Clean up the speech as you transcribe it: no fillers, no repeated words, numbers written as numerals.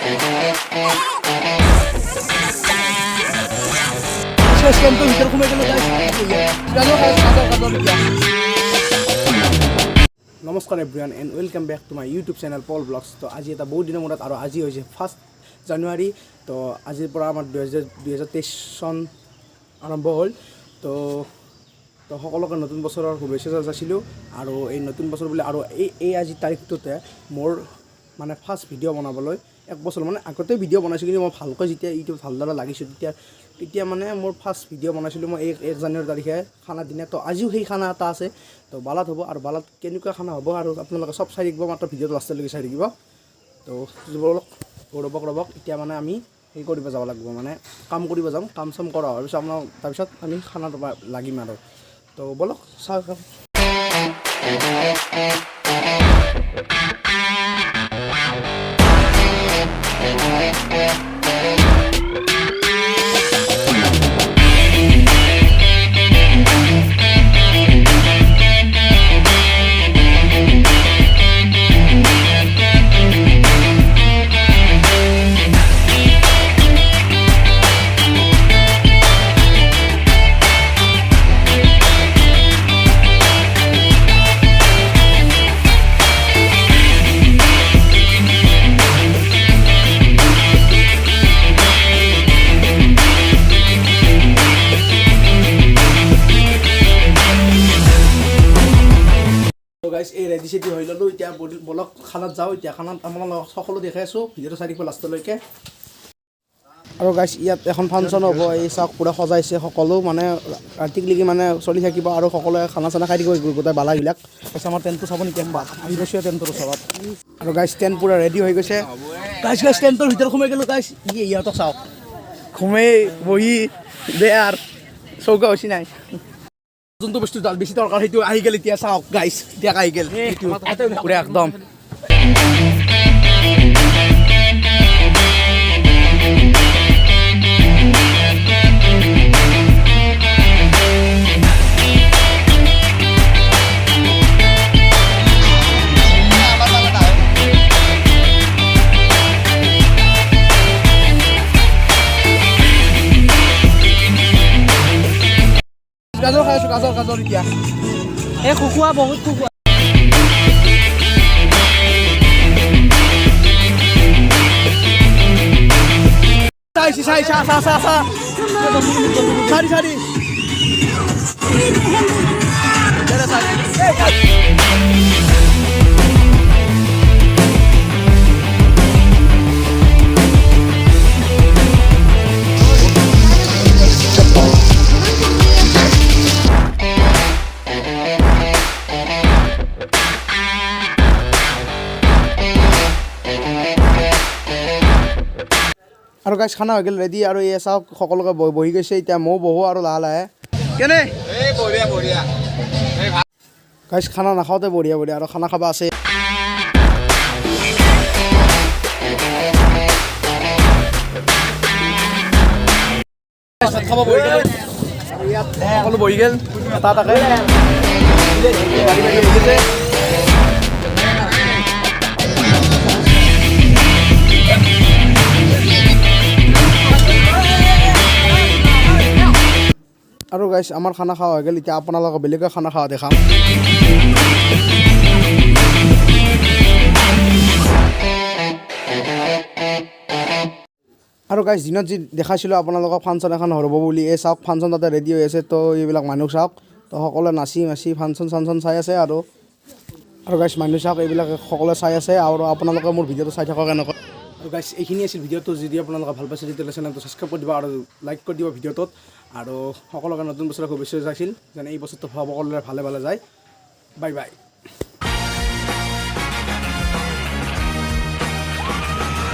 নমস্কাৰ everyone and welcome back to my YouTube channel Pal blogs. তো আজি এটা বহুত দিনৰ মূৰত আৰু আজি হৈছে 1 জানুৱাৰী। তো আজিৰ পৰা আমাৰ 2023 চন আৰম্ভ হ'ল। তো সকলোকে নতুন বছৰৰ শুভেচ্ছা যাচিলোঁ। আৰু এই নতুন বছৰ বুলি আৰু এই আজিৰ তাৰিখটোতে মোৰ মানে ফাৰ্ষ্ট ভিডিঅ' বনাবলৈ 1 বছৰ মানে আগতে ভিডিঅ' বনাইছোঁ, কিন্তু মই ভালকৈ যেতিয়া ইউটিউব ভালদৰে লাগিছোঁ তেতিয়া মানে মোৰ ফাৰ্ষ্ট ভিডিঅ' বনাইছিলোঁ মই 1 জানুৱাৰী তাৰিখে খানা দিনা। তো আজিও সেই খানা এটা আছে, তো বালাত হ'ব আৰু বালাত কেনেকুৱা খানা হ'ব আৰু আপোনালোকে চব চাই থাকিব, মাত্ৰ ভিডিঅ'টো লাষ্টলৈকে চাই থাকিব। তো ৰ'বক এতিয়া মানে আমি সেই কৰিব যাব লাগিব, মানে কাম কৰিব যাম। কাম চাম কৰা হোৱাৰ পিছত তাৰপিছত আমি খানাটো লাগিম আৰু। তো বলক চাওঁ। গাইজ এই ৰেডি চেডি হৈ ল'লোঁ, এতিয়া বলক খানাত যাওঁ। এতিয়া খানাত আপোনালোকক সকলো দেখাই আছোঁ, ভিডিঅ'টো চাই থাকিব লাষ্টলৈকে। আৰু গাইজ ইয়াত এখন ফাংচন হ'ব, এই চাওক পূৰা সজাইছে সকলো, মানে ৰাতিলৈকে মানে চলি থাকিব আৰু সকলোৱে খানা চানা খাই থাকিব গোটেই বালাবিলাক। তাৰপিছত আমাৰ টেণ্টটো চাব নেকি একবাৰ আহি গৈছোঁ টেণ্টৰ ওচৰত। আৰু গাইজ টেণ্ট পূৰা ৰেডি হৈ গৈছে। গাইজ টেণ্টৰ ভিতৰত সোমাই গ'লোঁ। গাইজ ইহঁতক চাওক সোমাই বহি দে আৰু চৌকা হৈছে নাই, যোনটো বস্তু বেছি দৰকাৰ সেইটো আহি গ'ল। এতিয়া চাওক গাইছ, এতিয়া আহি গ'ল পুৰা একদম। গাজৰ খাই আছোঁ, গাজৰ এতিয়া এই খুখুৱা বহুত খুখুৱা। চাৰি আৰু গাইছ খানা হৈ গ'ল ৰেডি। আৰু এই চাওক সকলোকে বহি গৈছে, এতিয়া ময়ো বহো আৰু লাহে কেনে গাইছ খানা নাখাওঁতে বঢ়িয়া আৰু খানা খাব আছে। খাব বহি গ'ল, ইয়াত সকলো বহি গ'ল এটা এটাকে। আৰু গাইছ আমাৰ খানা খোৱা হৈ গ'ল, এতিয়া আপোনালোকক বেলেগে খানা খোৱা দেখাম। আৰু গাইছ দিনত যি দেখাইছিলোঁ আপোনালোকক ফাংচন এখন হ'ব বুলি, এই চাওক ফাংচন তাতে ৰেডি হৈ আছে। তো এইবিলাক মানুহ চাওক, তো সকলোৱে নাচি ফাংচন চাই আছে। আৰু গাইছ মানুহ চাওক এইবিলাক সকলোৱে চাই আছে। আৰু আপোনালোকে মোৰ ভিডিঅ'টো চাই থাকক এনেকৈ। আৰু গাইছ এইখিনি আছিল ভিডিঅ'টো। যদি আপোনালোকে ভাল পাইছে তেতিয়াহ'লে চেনেলটো ছাবস্ক্ৰাইব কৰি দিব আৰু লাইক কৰি দিব ভিডিঅ'টোত। আৰু সকলোকে নতুন বছৰৰ শুভেচ্ছা যাচিল, যেনে এই বছৰটো সকলোৰে ভালে যায়। Bye bye.